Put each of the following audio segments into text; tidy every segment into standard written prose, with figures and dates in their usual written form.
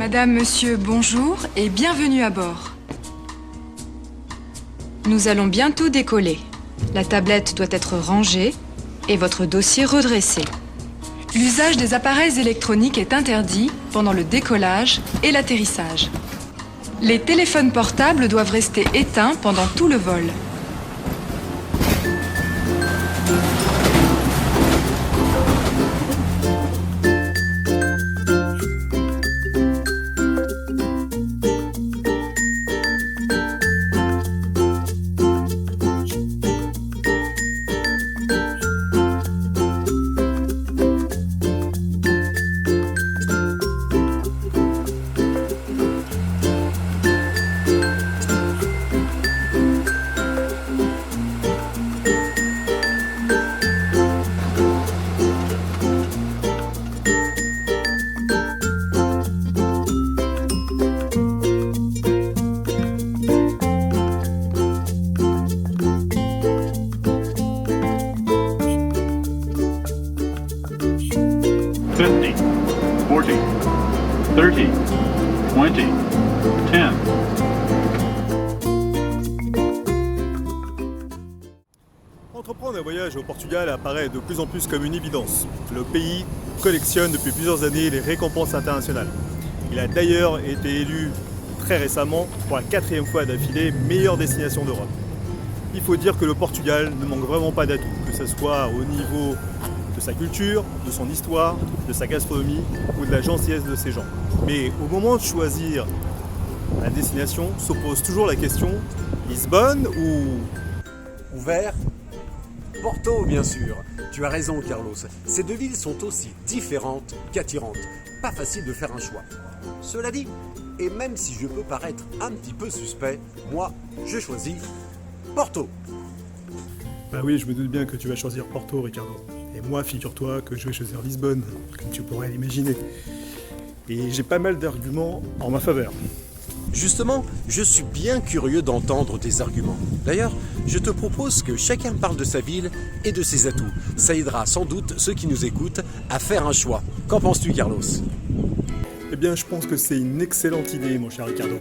Madame, monsieur, bonjour et bienvenue à bord. Nous allons bientôt décoller. La tablette doit être rangée et votre dossier redressé. L'usage des appareils électroniques est interdit pendant le décollage et l'atterrissage. Les téléphones portables doivent rester éteints pendant tout le vol. Entreprendre un voyage au Portugal apparaît de plus en plus comme une évidence. Le pays collectionne depuis plusieurs années les récompenses internationales. Il a d'ailleurs été élu très récemment, pour la 4e fois d'affilée, meilleure destination d'Europe. Il faut dire que le Portugal ne manque vraiment pas d'atouts, que ce soit au niveau de sa culture, de son histoire, de sa gastronomie ou de la gentillesse de ses gens. Mais au moment de choisir la destination, s'oppose toujours la question Lisbonne ou Ouvert, Porto, bien sûr. Tu as raison, Carlos. Ces deux villes sont aussi différentes qu'attirantes. Pas facile de faire un choix. Cela dit, et même si je peux paraître un petit peu suspect, moi, je choisis Porto. Bah oui, je me doute bien que tu vas choisir Porto, Ricardo. Et moi, figure-toi que je vais choisir Lisbonne, comme tu pourrais l'imaginer. Et j'ai pas mal d'arguments en ma faveur. Justement, je suis bien curieux d'entendre tes arguments. D'ailleurs, je te propose que chacun parle de sa ville et de ses atouts. Ça aidera sans doute ceux qui nous écoutent à faire un choix. Qu'en penses-tu, Carlos ? Eh bien, je pense que c'est une excellente idée, mon cher Ricardo.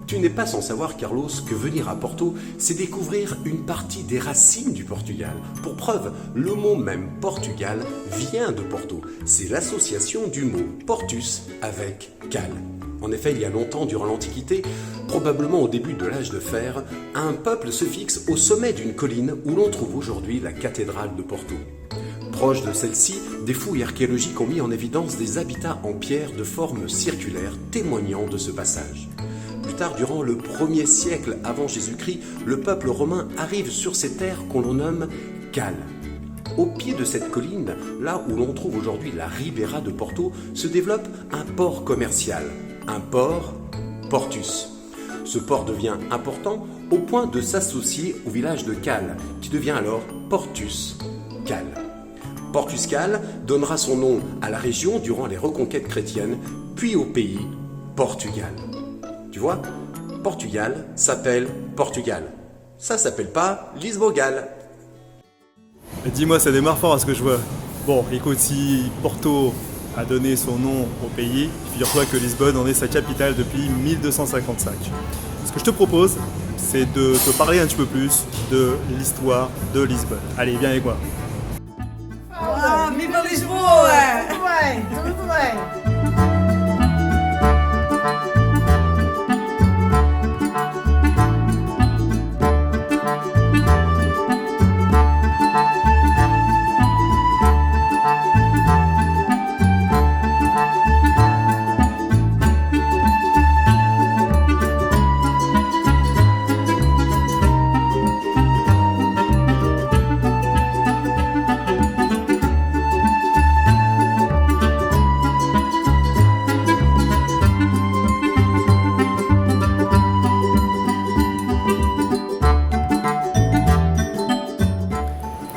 Tu n'es pas sans savoir, Carlos, que venir à Porto, c'est découvrir une partie des racines du Portugal. Pour preuve, le mot même Portugal vient de Porto. C'est l'association du mot Portus avec Cal. En effet, il y a longtemps, durant l'Antiquité, probablement au début de l'âge de fer, un peuple se fixe au sommet d'une colline où l'on trouve aujourd'hui la cathédrale de Porto. Proche de celle-ci, des fouilles archéologiques ont mis en évidence des habitats en pierre de forme circulaire témoignant de ce passage. Plus tard, durant le 1er siècle avant Jésus-Christ, le peuple romain arrive sur ces terres qu'on nomme Cal. Au pied de cette colline, là où l'on trouve aujourd'hui la Ribera de Porto, se développe un port commercial, un port Portus. Ce port devient important au point de s'associer au village de Cal, qui devient alors Portus Cal. Portus Cal donnera son nom à la région durant les reconquêtes chrétiennes, puis au pays Portugal. Tu vois, Portugal s'appelle Portugal. Ça s'appelle pas Lisbogal. Dis-moi, ça démarre fort à ce que je vois. Bon, écoute, si Porto a donné son nom au pays, figure-toi que Lisbonne en est sa capitale depuis 1255. Ce que je te propose, c'est de te parler un petit peu plus de l'histoire de Lisbonne. Allez, viens avec moi. Ah, viva Lisboa! Tudo bem, tudo bem.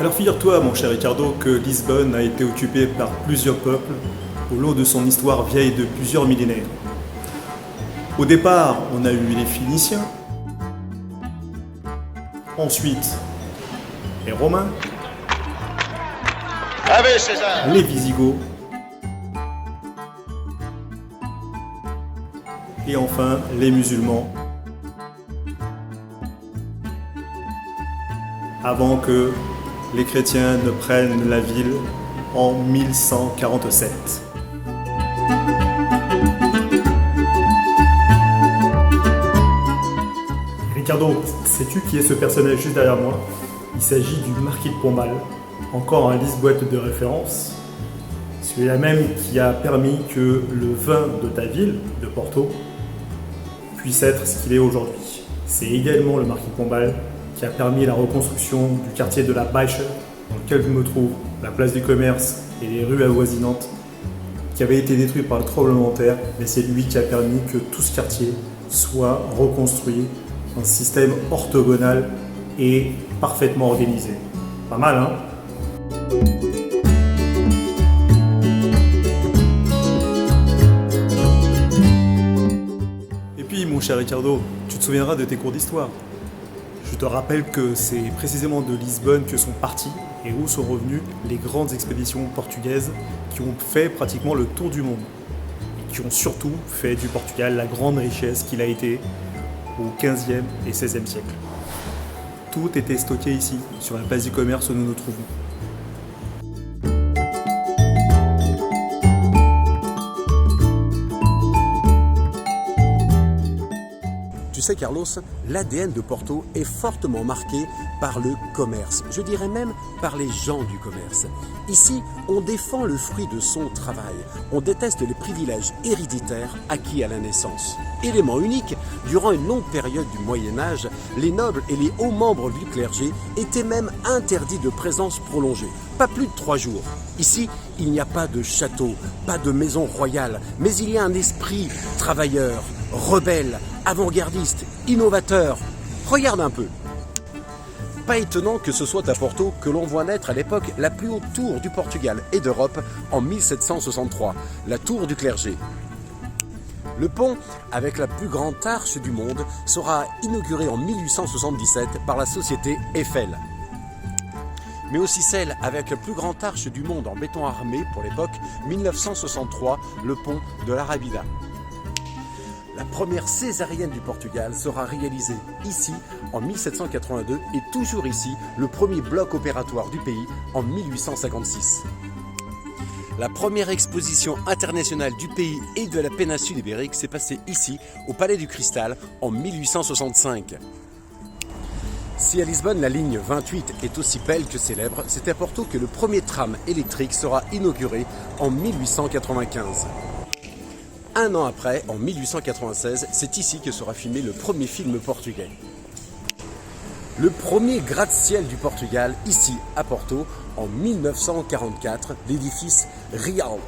Alors figure-toi, mon cher Ricardo, que Lisbonne a été occupée par plusieurs peuples au long de son histoire vieille de plusieurs millénaires. Au départ, on a eu les Phéniciens, ensuite les Romains, les Visigoths, et enfin les musulmans, avant que les chrétiens ne prennent la ville en 1147. Ricardo, sais-tu qui est ce personnage juste derrière moi? Il s'agit du marquis de Pombal, encore un lisse-boîte de référence, celui-là même qui a permis que le vin de ta ville, de Porto, puisse être ce qu'il est aujourd'hui. C'est également le marquis de Pombal qui a permis la reconstruction du quartier de la Baixa, dans lequel je me trouve, la place du commerce et les rues avoisinantes, qui avaient été détruits par le tremblement de terre, mais c'est lui qui a permis que tout ce quartier soit reconstruit dans un système orthogonal et parfaitement organisé. Pas mal, hein? Et puis, mon cher Ricardo, tu te souviendras de tes cours d'histoire. Je te rappelle que c'est précisément de Lisbonne que sont partis et où sont revenues les grandes expéditions portugaises qui ont fait pratiquement le tour du monde et qui ont surtout fait du Portugal la grande richesse qu'il a été au XVe et XVIe siècle. Tout était stocké ici, sur la place du commerce où nous nous trouvons. Tu sais Carlos, l'ADN de Porto est fortement marqué par le commerce, je dirais même par les gens du commerce. Ici, on défend le fruit de son travail, on déteste les privilèges héréditaires acquis à la naissance. Élément unique, durant une longue période du Moyen-Âge, les nobles et les hauts membres du clergé étaient même interdits de présence prolongée, pas plus de 3 jours. Ici, il n'y a pas de château, pas de maison royale, mais il y a un esprit travailleur, rebelle, avant-gardiste, innovateur. Regarde un peu. Pas étonnant que ce soit à Porto que l'on voit naître à l'époque la plus haute tour du Portugal et d'Europe en 1763, la tour du clergé. Le pont, avec la plus grande arche du monde, sera inauguré en 1877 par la société Eiffel. Mais aussi celle avec la plus grande arche du monde en béton armé pour l'époque, 1963, le pont de l'Arabida. La première césarienne du Portugal sera réalisée ici en 1782 et toujours ici, le premier bloc opératoire du pays en 1856. La première exposition internationale du pays et de la péninsule ibérique s'est passée ici, au Palais du Cristal, en 1865. Si à Lisbonne la ligne 28 est aussi belle que célèbre, c'est à Porto que le premier tram électrique sera inauguré en 1895. Un an après, en 1896, c'est ici que sera filmé le premier film portugais. Le premier gratte-ciel du Portugal, ici à Porto, en 1944, l'édifice Rialto.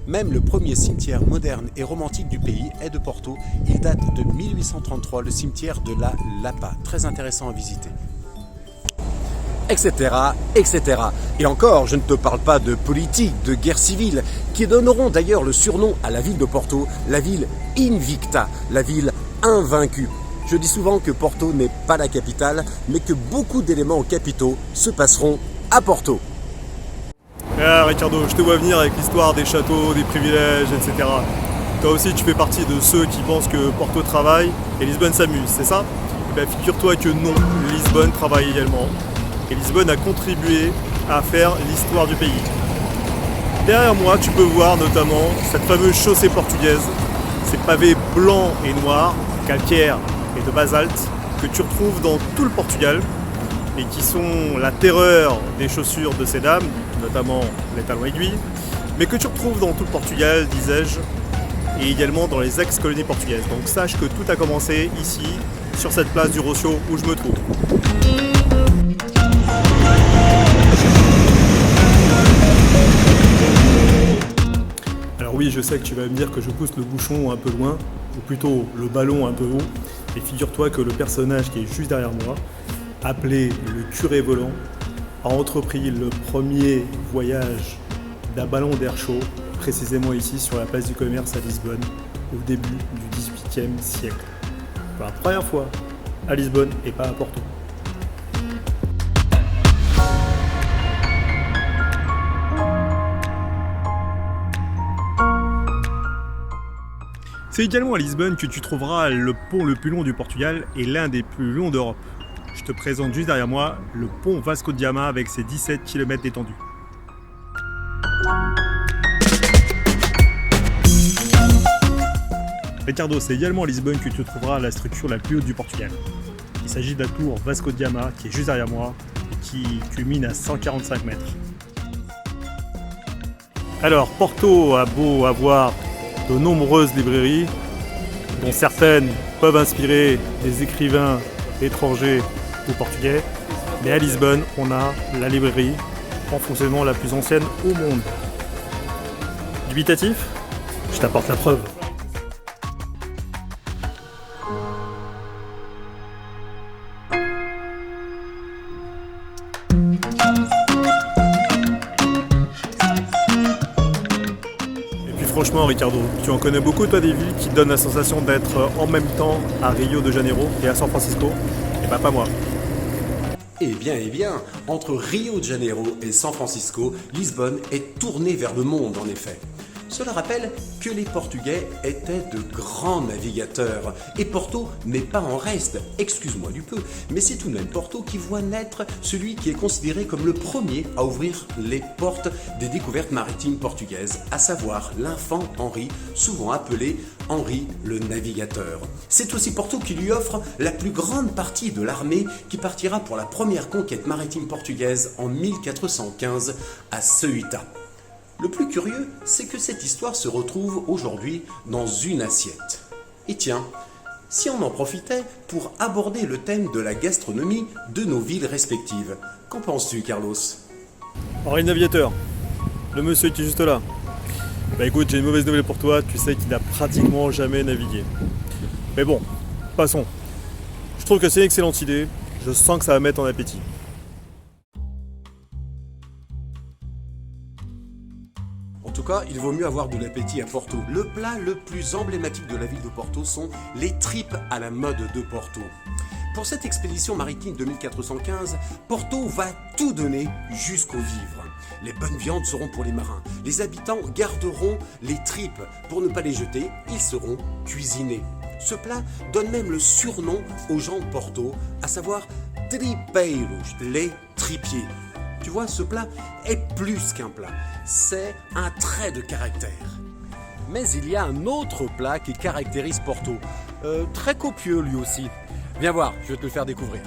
Même le premier cimetière moderne et romantique du pays est de Porto. Il date de 1833, le cimetière de la Lapa. Très intéressant à visiter. Etc., etc. Et encore, je ne te parle pas de politique, de guerre civile, qui donneront d'ailleurs le surnom à la ville de Porto, la ville invicta, la ville invaincue. Je dis souvent que Porto n'est pas la capitale, mais que beaucoup d'éléments capitaux se passeront à Porto. Ah Ricardo, je te vois venir avec l'histoire des châteaux, des privilèges, etc. Toi aussi tu fais partie de ceux qui pensent que Porto travaille et Lisbonne s'amuse, c'est ça? Eh bien figure-toi que non, Lisbonne travaille également. Et Lisbonne a contribué à faire l'histoire du pays. Derrière moi, tu peux voir notamment cette fameuse chaussée portugaise, ces pavés blancs et noirs, calcaires et de basalte, que tu retrouves dans tout le Portugal et qui sont la terreur des chaussures de ces dames, notamment les talons aiguilles, mais que tu retrouves dans tout le Portugal, disais-je, et également dans les ex-colonies portugaises. Donc sache que tout a commencé ici, sur cette place du Rocio où je me trouve. Alors oui, je sais que tu vas me dire que je pousse le bouchon un peu loin, ou plutôt le ballon un peu haut, et figure-toi que le personnage qui est juste derrière moi appelé le curé volant, a entrepris le premier voyage d'un ballon d'air chaud, précisément ici sur la place du commerce à Lisbonne, au début du XVIIIe siècle. Pour la première fois à Lisbonne et pas à Porto. C'est également à Lisbonne que tu trouveras le pont le plus long du Portugal et l'un des plus longs d'Europe. Je te présente juste derrière moi le pont Vasco de Gama avec ses 17 km d'étendue. Ricardo, c'est également à Lisbonne que tu trouveras la structure la plus haute du Portugal. Il s'agit de la tour Vasco de Gama qui est juste derrière moi et qui culmine à 145 mètres. Alors, Porto a beau avoir de nombreuses librairies, dont certaines peuvent inspirer des écrivains étrangers ou portugais, mais à Lisbonne, on a la librairie en fonctionnement la plus ancienne au monde. Dubitatif ? Je t'apporte la preuve. Franchement, Ricardo, tu en connais beaucoup, toi, des villes qui te donnent la sensation d'être en même temps à Rio de Janeiro et à San Francisco? Et bah, pas moi. Eh bien, entre Rio de Janeiro et San Francisco, Lisbonne est tournée vers le monde en effet. Cela rappelle que les Portugais étaient de grands navigateurs. Et Porto n'est pas en reste, excuse-moi du peu, mais c'est tout de même Porto qui voit naître celui qui est considéré comme le premier à ouvrir les portes des découvertes maritimes portugaises, à savoir l'infant Henri, souvent appelé Henri le Navigateur. C'est aussi Porto qui lui offre la plus grande partie de l'armée qui partira pour la première conquête maritime portugaise en 1415 à Ceuta. Le plus curieux, c'est que cette histoire se retrouve aujourd'hui dans une assiette. Et tiens, si on en profitait pour aborder le thème de la gastronomie de nos villes respectives, qu'en penses-tu, Carlos ? Henri le Navigateur, le monsieur qui est juste là. Bah écoute, j'ai une mauvaise nouvelle pour toi, tu sais qu'il n'a pratiquement jamais navigué. Mais bon, passons. Je trouve que c'est une excellente idée, je sens que ça va mettre en appétit. En tout cas, il vaut mieux avoir de l'appétit à Porto. Le plat le plus emblématique de la ville de Porto sont les tripes à la mode de Porto. Pour cette expédition maritime de 1415, Porto va tout donner jusqu'au vivre. Les bonnes viandes seront pour les marins. Les habitants garderont les tripes. Pour ne pas les jeter, ils seront cuisinés. Ce plat donne même le surnom aux gens de Porto, à savoir tripeiros, les tripiers. Tu vois, ce plat est plus qu'un plat, c'est un trait de caractère. Mais il y a un autre plat qui caractérise Porto, très copieux lui aussi. Viens voir, je vais te le faire découvrir.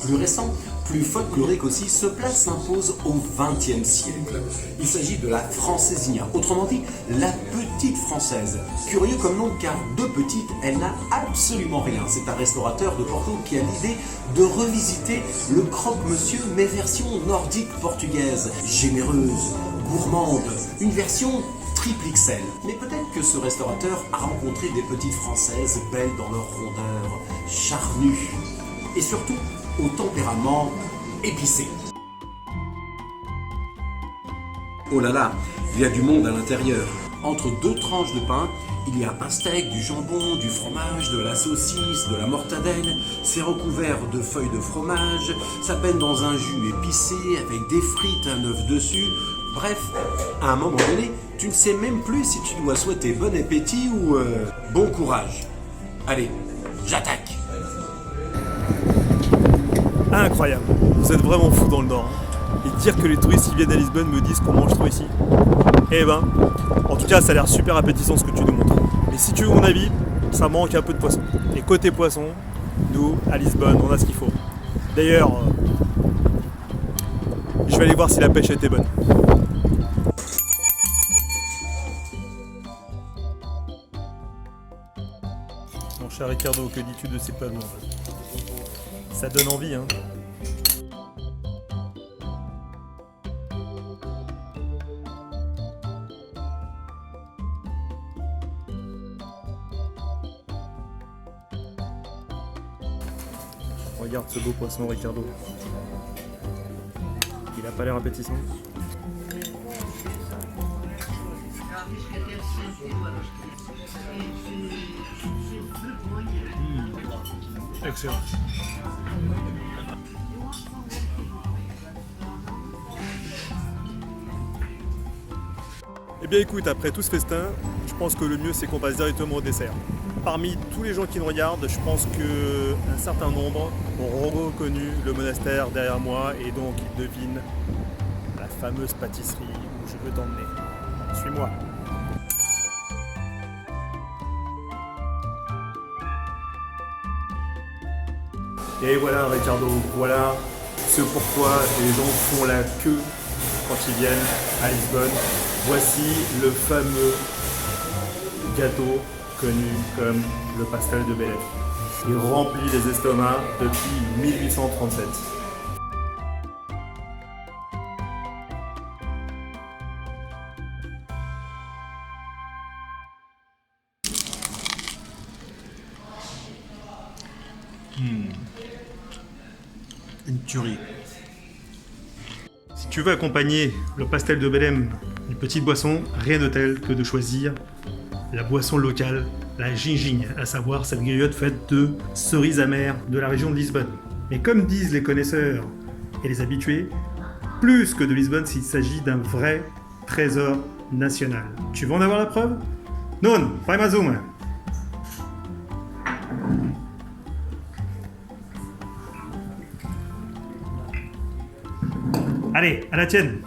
Plus récent, plus folklorique aussi, ce plat s'impose au XXe siècle. Il s'agit de la francesinha, autrement dit, la petite française. Curieux comme nom, car de petite, elle n'a absolument rien. C'est un restaurateur de Porto qui a l'idée de revisiter le croque-monsieur, mais version nordique portugaise, généreuse, gourmande, une version triple XL. Mais peut-être que ce restaurateur a rencontré des petites françaises belles dans leur rondeur, charnues, et surtout au tempérament épicé. Oh là là, il y a du monde à l'intérieur. Entre deux tranches de pain, il y a un steak, du jambon, du fromage, de la saucisse, de la mortadelle. C'est recouvert de feuilles de fromage, ça peine dans un jus épicé avec des frites, un œuf dessus. Bref, à un moment donné, tu ne sais même plus si tu dois souhaiter bon appétit ou bon courage. Allez, j'attaque. Incroyable, vous êtes vraiment fous dans le Nord. Et dire que les touristes qui viennent à Lisbonne me disent qu'on mange trop ici. Eh ben, en tout cas ça a l'air super appétissant ce que tu nous montres. Mais si tu veux mon avis, ça manque un peu de poisson. Et côté poisson, nous, à Lisbonne, on a ce qu'il faut. D'ailleurs, je vais aller voir si la pêche était bonne. cher Ricardo, que dis-tu de ces plats lourds? Ça donne envie, hein. Regarde ce beau poisson, Ricardo. Il a pas l'air appétissant. Excellent. Eh bien écoute, après tout ce festin, je pense que le mieux c'est qu'on passe directement au dessert. Parmi tous les gens qui nous regardent, je pense qu'un certain nombre ont reconnu le monastère derrière moi et donc ils devinent la fameuse pâtisserie où je veux t'emmener. Suis-moi. Et voilà Ricardo, voilà ce pourquoi les gens font la queue quand ils viennent à Lisbonne. Voici le fameux gâteau connu comme le pastel de Belém. Il remplit les estomacs depuis 1837. Une tuerie. Si tu veux accompagner le pastel de Belém d'une petite boisson, rien de tel que de choisir la boisson locale, la gingigne, à savoir cette griotte faite de cerises amères de la région de Lisbonne. Mais comme disent les connaisseurs et les habitués, plus que de Lisbonne, s'il s'agit d'un vrai trésor national. Tu veux en avoir la preuve? Non, fai mais uma. Allez, à la tienne.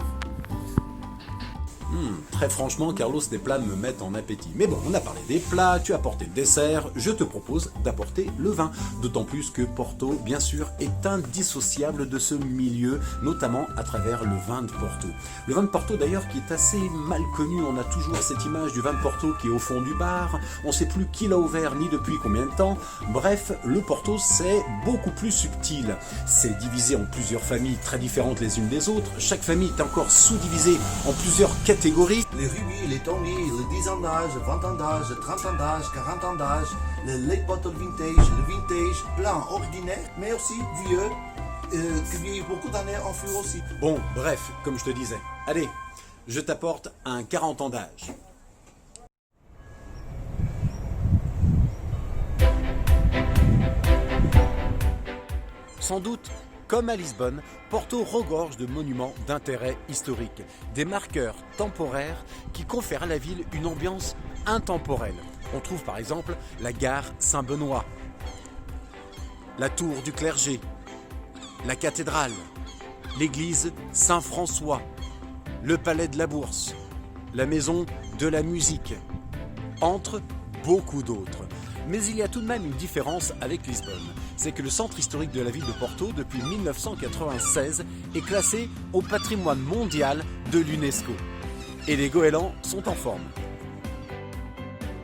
Très franchement, Carlos, tes plats me mettent en appétit. Mais bon, on a parlé des plats, tu as apporté le dessert, je te propose d'apporter le vin. D'autant plus que Porto, bien sûr, est indissociable de ce milieu, notamment à travers le vin de Porto. Le vin de Porto, d'ailleurs, qui est assez mal connu. On a toujours cette image du vin de Porto qui est au fond du bar. On ne sait plus qui l'a ouvert, ni depuis combien de temps. Bref, le Porto, c'est beaucoup plus subtil. C'est divisé en plusieurs familles très différentes les unes des autres. Chaque famille est encore sous-divisée en plusieurs catégories. Les rubis, les tawny, les 10 ans d'âge, 20 ans d'âge, 30 ans d'âge, 40 ans d'âge, le late bottle vintage, le vintage blanc ordinaire, mais aussi vieux, qui vieillit beaucoup d'années en fût aussi. Bon, bref, comme je te disais. Allez, je t'apporte un 40 ans d'âge. Sans doute, comme à Lisbonne, Porto regorge de monuments d'intérêt historique, des marqueurs temporaires qui confèrent à la ville une ambiance intemporelle. On trouve par exemple la gare Saint-Benoît, la tour du clergé, la cathédrale, l'église Saint-François, le palais de la Bourse, la maison de la musique, entre beaucoup d'autres. Mais il y a tout de même une différence avec Lisbonne. C'est que le centre historique de la ville de Porto, depuis 1996, est classé au patrimoine mondial de l'UNESCO. Et les goélands sont en forme.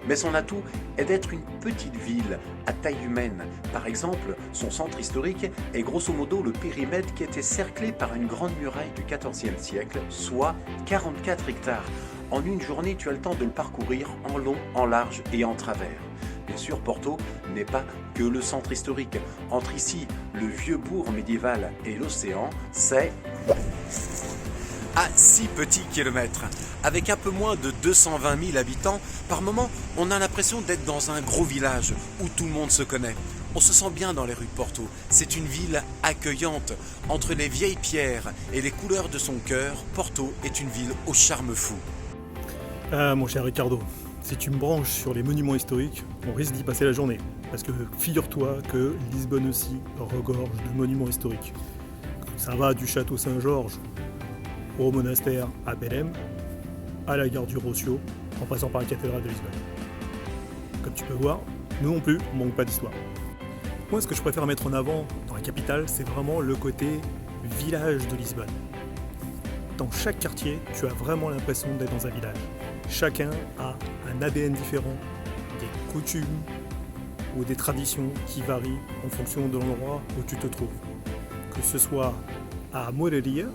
Mais son atout est d'être une petite ville à taille humaine. Par exemple, son centre historique est grosso modo le périmètre qui était cerclé par une grande muraille du XIVe siècle, soit 44 hectares. En une journée, tu as le temps de le parcourir en long, en large et en travers. Bien sûr, Porto n'est pas que le centre historique. Entre ici, le vieux bourg médiéval et l'océan, c'est à 6 petits kilomètres. Avec un peu moins de 220 000 habitants, par moment, on a l'impression d'être dans un gros village où tout le monde se connaît. On se sent bien dans les rues de Porto. C'est une ville accueillante. Entre les vieilles pierres et les couleurs de son cœur, Porto est une ville au charme fou. Ah, mon cher Ricardo, si tu me branches sur les monuments historiques, on risque d'y passer la journée. Parce que figure-toi que Lisbonne aussi regorge de monuments historiques. Ça va du château Saint-Georges au monastère à Belém, à la gare du Rocio, en passant par la cathédrale de Lisbonne. Comme tu peux voir, nous non plus, on manque pas d'histoire. Moi, ce que je préfère mettre en avant dans la capitale, c'est vraiment le côté village de Lisbonne. Dans chaque quartier, tu as vraiment l'impression d'être dans un village. Chacun a un ADN différent, des coutumes, ou des traditions qui varient en fonction de l'endroit où tu te trouves. Que ce soit à Morelia,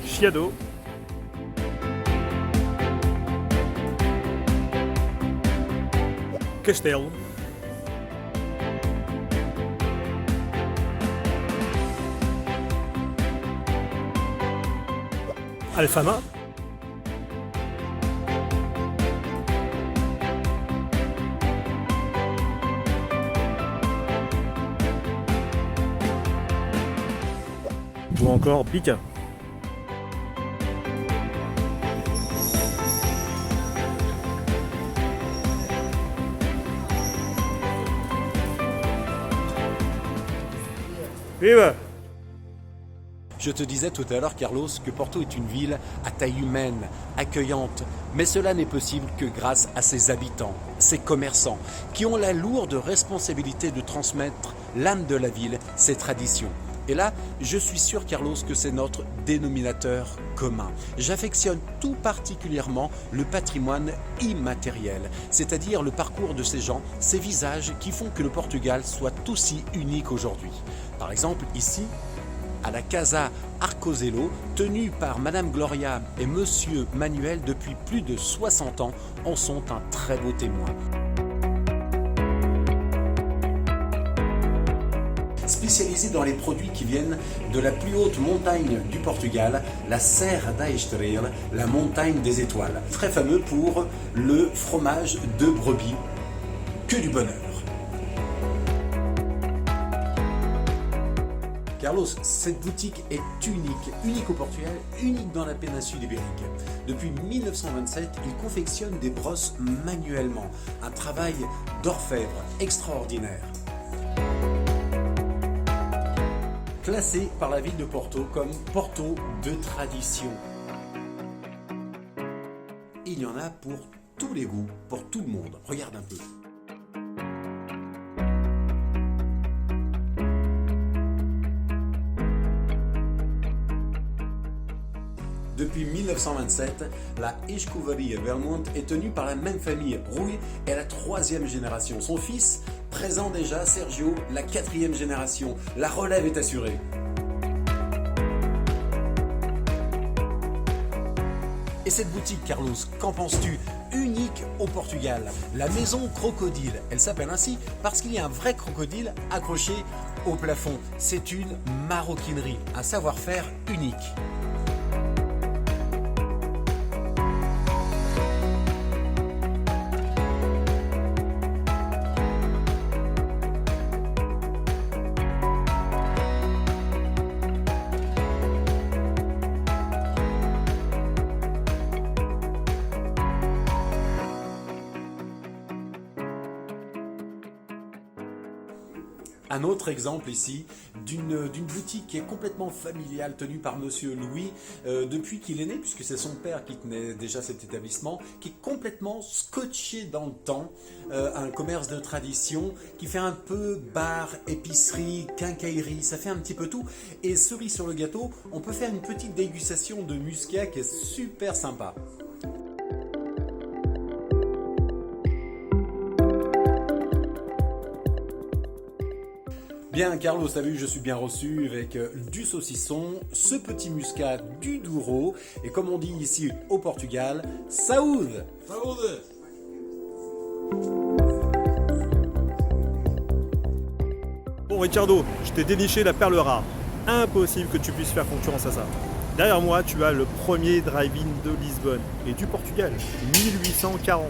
Chiado, Castelo, Alfama, ou encore Pica. Viva! Je te disais tout à l'heure, Carlos, que Porto est une ville à taille humaine, accueillante. Mais cela n'est possible que grâce à ses habitants, ses commerçants, qui ont la lourde responsabilité de transmettre l'âme de la ville, ses traditions. Et là, je suis sûr, Carlos, que c'est notre dénominateur commun. J'affectionne tout particulièrement le patrimoine immatériel, c'est-à-dire le parcours de ces gens, ces visages qui font que le Portugal soit aussi unique aujourd'hui. Par exemple, ici, à la Casa Arcozelo, tenue par Madame Gloria et Monsieur Manuel depuis plus de 60 ans, en sont un très beau témoin. Spécialisé dans les produits qui viennent de la plus haute montagne du Portugal, la Serra da Estrela, la montagne des étoiles. Très fameux pour le fromage de brebis, que du bonheur. Carlos, cette boutique est unique au Portugal, unique dans la péninsule ibérique. Depuis 1927, il confectionne des brosses manuellement, un travail d'orfèvre extraordinaire. Classé par la ville de Porto comme Porto de tradition. Il y en a pour tous les goûts, pour tout le monde. Regarde un peu. Depuis 1927, la Escovaria Belmonte est tenue par la même famille. Rui est la 3e génération. Son fils, présent déjà, Sergio, la 4e génération. La relève est assurée. Et cette boutique, Carlos, qu'en penses-tu? Unique au Portugal. La maison crocodile. Elle s'appelle ainsi parce qu'il y a un vrai crocodile accroché au plafond. C'est une maroquinerie, un savoir-faire unique. Un autre exemple ici d'une boutique qui est complètement familiale, tenue par Monsieur Louis depuis qu'il est né, puisque c'est son père qui tenait déjà cet établissement, qui est complètement scotché dans le temps, un commerce de tradition qui fait un peu bar, épicerie, quincaillerie, ça fait un petit peu tout. Et cerise sur le gâteau, on peut faire une petite dégustation de muscat qui est super sympa. Bien, Carlos, t'as vu, je suis bien reçu avec du saucisson, ce petit muscat du Douro, et comme on dit ici au Portugal, saúde! Saúde! Bon Ricardo, je t'ai déniché la perle rare. Impossible que tu puisses faire concurrence à ça. Derrière moi, tu as le premier drive-in de Lisbonne et du Portugal, 1840.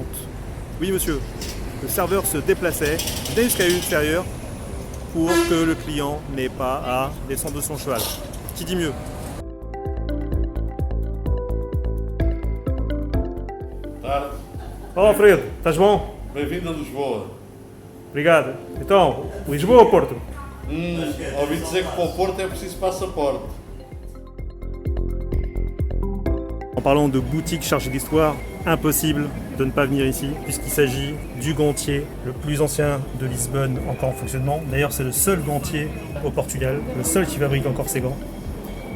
Oui monsieur, le serveur se déplaçait d'un escalier extérieur pour que le client n'ait pas à descendre de son cheval. Qui dit mieux? Tarde. Oh Alfredo, estás bom? Bem-vindo a Lisboa. Obrigado. Então, Lisboa ou Porto? Ouvi dizer que para o Porto é preciso passaporte. En parlant de boutique chargée d'histoire, impossible de ne pas venir ici, puisqu'il s'agit du gantier le plus ancien de Lisbonne encore en fonctionnement. D'ailleurs, c'est le seul gantier au Portugal, le seul qui fabrique encore ces gants.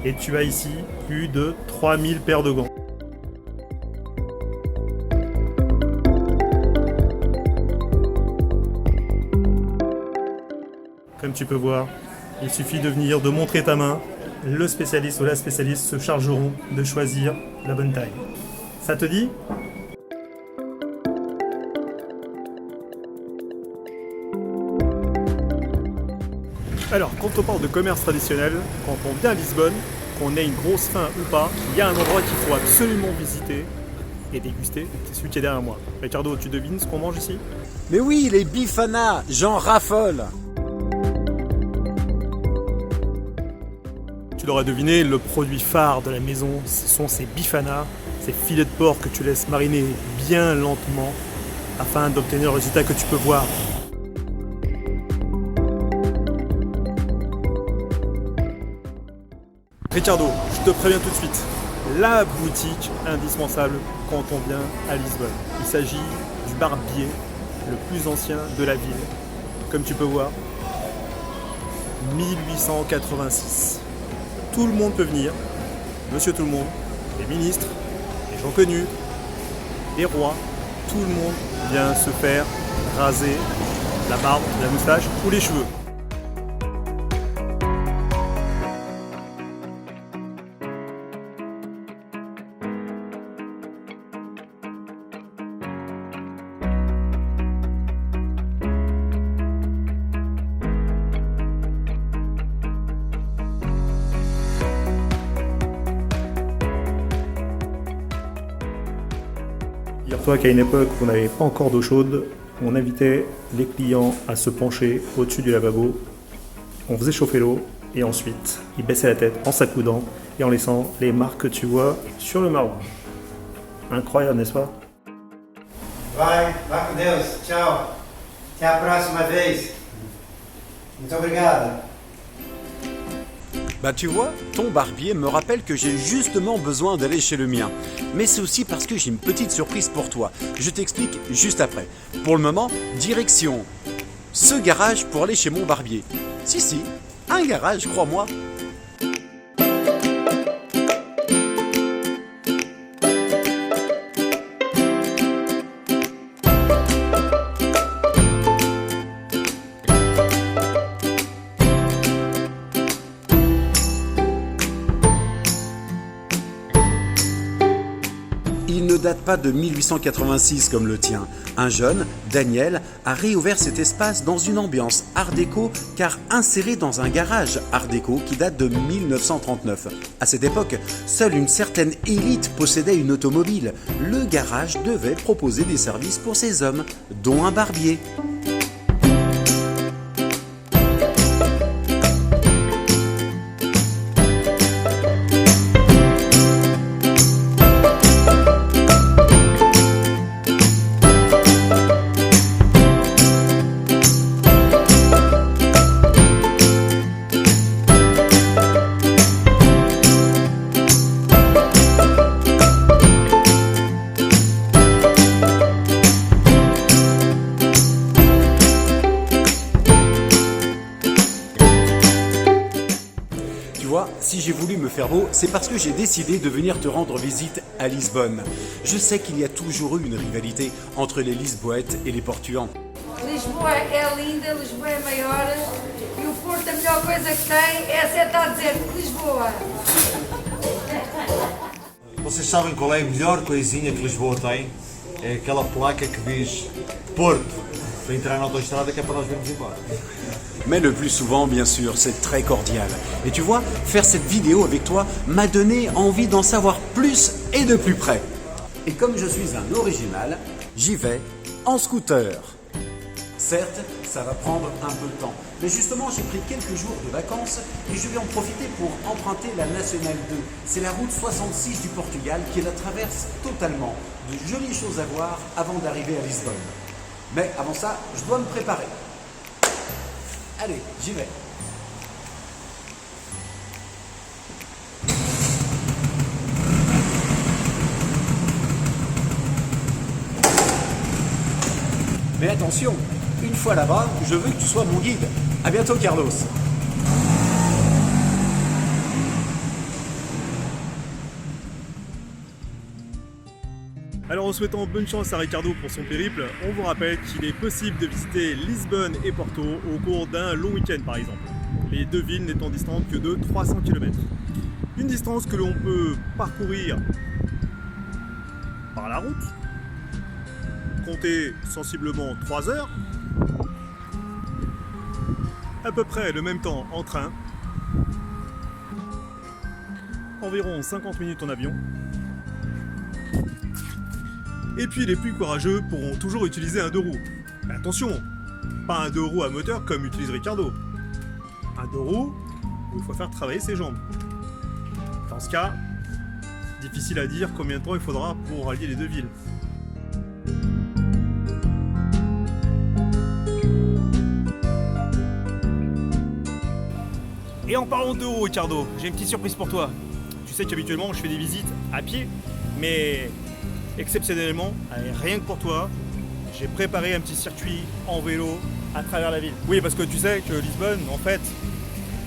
Et tu as ici plus de 3000 paires de gants. Comme tu peux voir, il suffit de venir, de montrer ta main. Le spécialiste ou la spécialiste se chargeront de choisir la bonne taille. Ça te dit ? Alors, quand on parle de commerce traditionnel, quand on vient à Lisbonne, qu'on ait une grosse faim ou pas, il y a un endroit qu'il faut absolument visiter et déguster. C'est celui qui est derrière moi. Ricardo, tu devines ce qu'on mange ici ? Mais oui, les bifanas, j'en raffole. Tu l'auras deviné, le produit phare de la maison, ce sont ces bifanas, ces filets de porc que tu laisses mariner bien lentement afin d'obtenir le résultat que tu peux voir. Ricardo, je te préviens tout de suite, la boutique indispensable quand on vient à Lisbonne. Il s'agit du barbier le plus ancien de la ville. Comme tu peux voir, 1886. Tout le monde peut venir, monsieur tout le monde, les ministres, les gens connus, les rois, tout le monde vient se faire raser la barbe, la moustache ou les cheveux. Dis-toi qu'à une époque où on n'avait pas encore d'eau chaude, on invitait les clients à se pencher au-dessus du lavabo, on faisait chauffer l'eau et ensuite ils baissaient la tête en s'accoudant et en laissant les marques que tu vois sur le marron. Incroyable, n'est-ce pas? Vai com Deus. Tchau. Até a próxima vez. Muito obrigado. Bah tu vois, ton barbier me rappelle que j'ai justement besoin d'aller chez le mien. Mais c'est aussi parce que j'ai une petite surprise pour toi. Je t'explique juste après. Pour le moment, direction ce garage pour aller chez mon barbier. Si, un garage, crois-moi. Il ne date pas de 1886 comme le tien. Un jeune, Daniel, a réouvert cet espace dans une ambiance art déco car inséré dans un garage art déco qui date de 1939. À cette époque, seule une certaine élite possédait une automobile. Le garage devait proposer des services pour ces hommes, dont un barbier. Si j'ai voulu me faire beau, c'est parce que j'ai décidé de venir te rendre visite à Lisbonne. Je sais qu'il y a toujours eu une rivalité entre les Lisboètes et les Portuans. Lisboa é linda, Lisboa é maior e o Porto a melhor coisa que tem é estar a dizer Lisboa. Vocês sabem qual é a melhor coisinha que Lisboa tem? É aquela placa que diz Porto para entrar na autoestrada que é para nós virmos embora. Mais le plus souvent, bien sûr, c'est très cordial. Et tu vois, faire cette vidéo avec toi m'a donné envie d'en savoir plus et de plus près. Et comme je suis un original, j'y vais en scooter. Certes, ça va prendre un peu de temps. Mais justement, j'ai pris quelques jours de vacances et je vais en profiter pour emprunter la Nationale 2. C'est la route 66 du Portugal qui la traverse totalement. De jolies choses à voir avant d'arriver à Lisbonne. Mais avant ça, je dois me préparer. Allez, j'y vais. Mais attention, une fois là-bas, je veux que tu sois mon guide. À bientôt, Carlos. Alors en souhaitant bonne chance à Ricardo pour son périple, on vous rappelle qu'il est possible de visiter Lisbonne et Porto au cours d'un long week-end par exemple. Les deux villes n'étant distantes que de 300 km. Une distance que l'on peut parcourir par la route, compter sensiblement 3 heures, à peu près le même temps en train, environ 50 minutes en avion. Et puis les plus courageux pourront toujours utiliser un 2 roues. Mais attention, pas un 2 roues à moteur comme utilise Ricardo. Un 2 roues où il faut faire travailler ses jambes. Dans ce cas, difficile à dire combien de temps il faudra pour allier les deux villes. Et en parlant de 2 roues, Ricardo, j'ai une petite surprise pour toi. Tu sais qu'habituellement je fais des visites à pied, mais exceptionnellement, rien que pour toi, j'ai préparé un petit circuit en vélo à travers la ville. Oui, parce que tu sais que Lisbonne, en fait,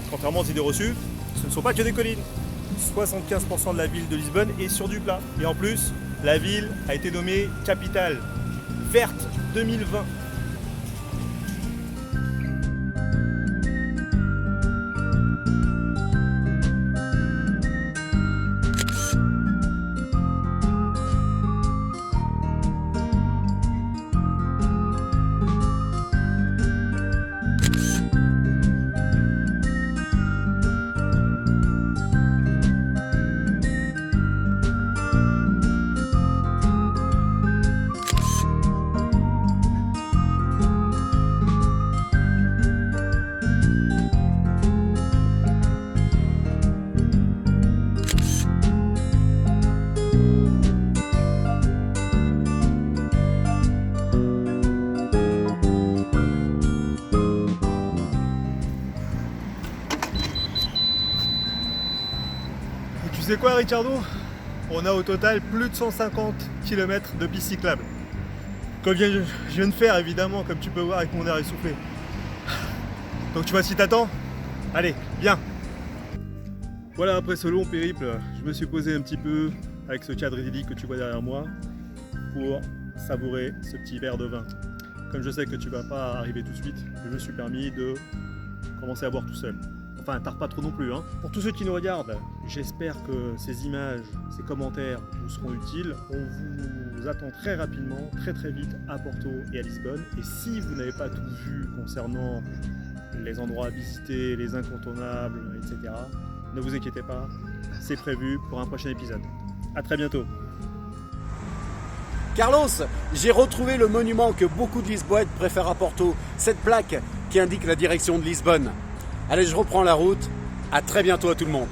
contrairement aux idées reçues, ce ne sont pas que des collines. 75% de la ville de Lisbonne est sur du plat. Et en plus, la ville a été nommée capitale verte 2020. Tu sais quoi, Ricardo? On a au total plus de 150 km de pistes cyclables. Comme je viens de faire, évidemment, comme tu peux voir avec mon air essoufflé. Donc tu vois si t'attends? Allez, viens! Voilà, après ce long périple, je me suis posé un petit peu avec ce cadre idyllique que tu vois derrière moi pour savourer ce petit verre de vin. Comme je sais que tu vas pas arriver tout de suite, je me suis permis de commencer à boire tout seul. Enfin, tarde pas trop non plus, hein. Pour tous ceux qui nous regardent, j'espère que ces images, ces commentaires vous seront utiles. On vous attend très rapidement, très vite à Porto et à Lisbonne. Et si vous n'avez pas tout vu concernant les endroits à visiter, les incontournables, etc., ne vous inquiétez pas, c'est prévu pour un prochain épisode. À très bientôt. Carlos, j'ai retrouvé le monument que beaucoup de Lisboètes préfèrent à Porto, cette plaque qui indique la direction de Lisbonne. Allez, je reprends la route. À très bientôt à tout le monde.